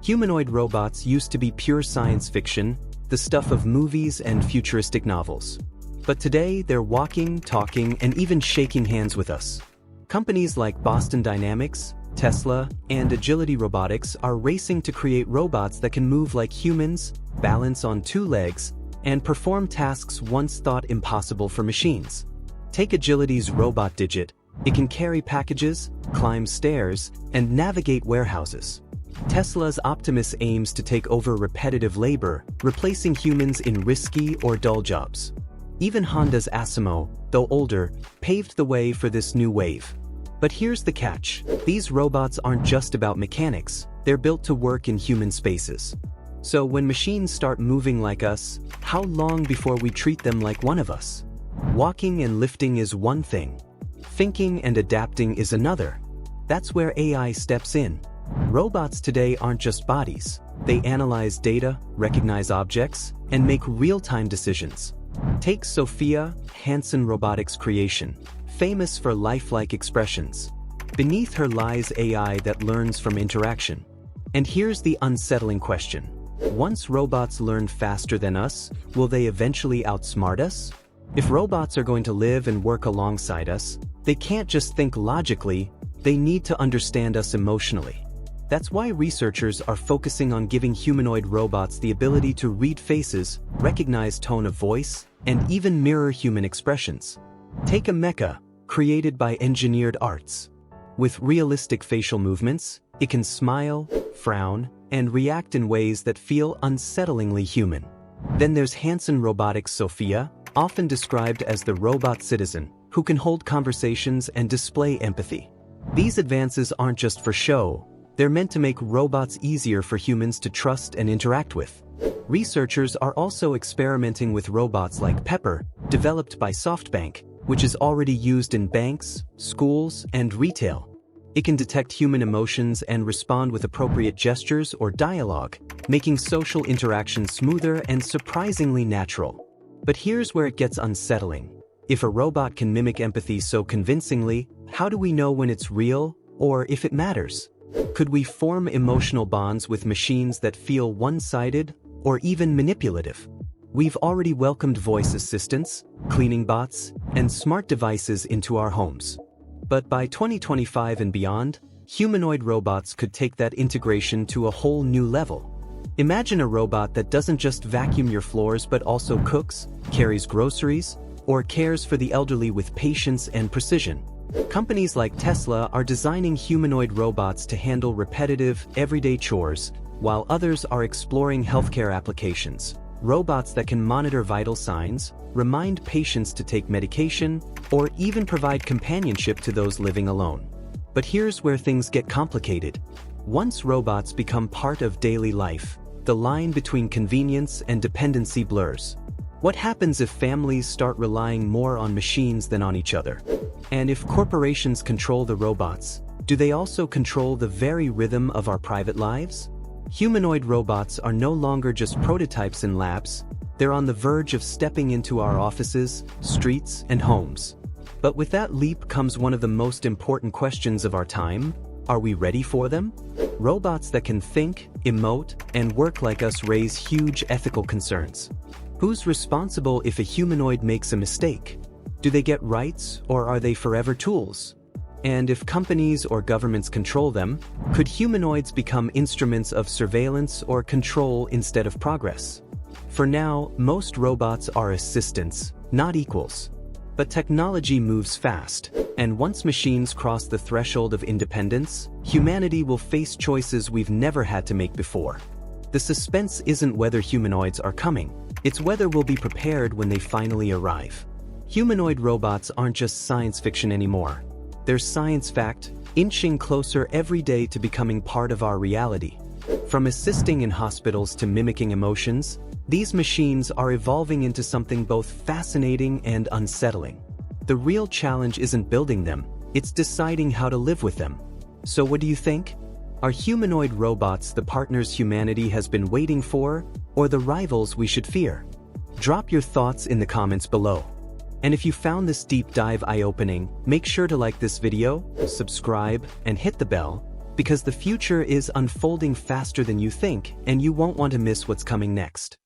Humanoid robots used to be pure science fiction, the stuff of movies and futuristic novels. But today, they're walking, talking, and even shaking hands with us. Companies like Boston Dynamics, Tesla, and Agility Robotics are racing to create robots that can move like humans, balance on two legs, and perform tasks once thought impossible for machines. Take Agility's Robot Digit. It can carry packages, climb stairs, and navigate warehouses. Tesla's Optimus aims to take over repetitive labor, replacing humans in risky or dull jobs. Even Honda's Asimo, though older, paved the way for this new wave. But here's the catch. These robots aren't just about mechanics, they're built to work in human spaces. So when machines start moving like us, how long before we treat them like one of us? Walking and lifting is one thing. Thinking and adapting is another. That's where AI steps in. Robots today aren't just bodies. They analyze data, recognize objects, and make real-time decisions. Take Sophia, Hanson Robotics creation, famous for lifelike expressions. Beneath her lies AI that learns from interaction. And here's the unsettling question. Once robots learn faster than us, will they eventually outsmart us? If robots are going to live and work alongside us, they can't just think logically, they need to understand us emotionally. That's why researchers are focusing on giving humanoid robots the ability to read faces, recognize tone of voice, and even mirror human expressions. Take Ameca, created by Engineered Arts. With realistic facial movements, it can smile, frown, and react in ways that feel unsettlingly human. Then there's Hanson Robotics' Sophia, often described as the robot citizen, who can hold conversations and display empathy. These advances aren't just for show, they're meant to make robots easier for humans to trust and interact with. Researchers are also experimenting with robots like Pepper, developed by SoftBank, which is already used in banks, schools, and retail. It can detect human emotions and respond with appropriate gestures or dialogue, making social interaction smoother and surprisingly natural. But here's where it gets unsettling. If a robot can mimic empathy so convincingly, how do we know when it's real, or if it matters? Could we form emotional bonds with machines that feel one-sided or even manipulative? We've already welcomed voice assistants, cleaning bots, and smart devices into our homes. But by 2025 and beyond, humanoid robots could take that integration to a whole new level. Imagine a robot that doesn't just vacuum your floors but also cooks, carries groceries, or cares for the elderly with patience and precision. Companies like Tesla are designing humanoid robots to handle repetitive, everyday chores, while others are exploring healthcare applications. Robots that can monitor vital signs, remind patients to take medication, or even provide companionship to those living alone. But here's where things get complicated. Once robots become part of daily life, the line between convenience and dependency blurs. What happens if families start relying more on machines than on each other? And if corporations control the robots, do they also control the very rhythm of our private lives? Humanoid robots are no longer just prototypes in labs, they're on the verge of stepping into our offices, streets, and homes. But with that leap comes one of the most important questions of our time. Are we ready for them? Robots that can think, emote, and work like us raise huge ethical concerns. Who's responsible if a humanoid makes a mistake? Do they get rights, or are they forever tools? And if companies or governments control them, could humanoids become instruments of surveillance or control instead of progress? For now, most robots are assistants, not equals. But technology moves fast, and once machines cross the threshold of independence, humanity will face choices we've never had to make before. The suspense isn't whether humanoids are coming, it's whether we'll be prepared when they finally arrive. Humanoid robots aren't just science fiction anymore. They're science fact, inching closer every day to becoming part of our reality. From assisting in hospitals to mimicking emotions, these machines are evolving into something both fascinating and unsettling. The real challenge isn't building them, it's deciding how to live with them. So what do you think? Are humanoid robots the partners humanity has been waiting for, or the rivals we should fear? Drop your thoughts in the comments below. And if you found this deep dive eye-opening, make sure to like this video, subscribe, and hit the bell, because the future is unfolding faster than you think, and you won't want to miss what's coming next.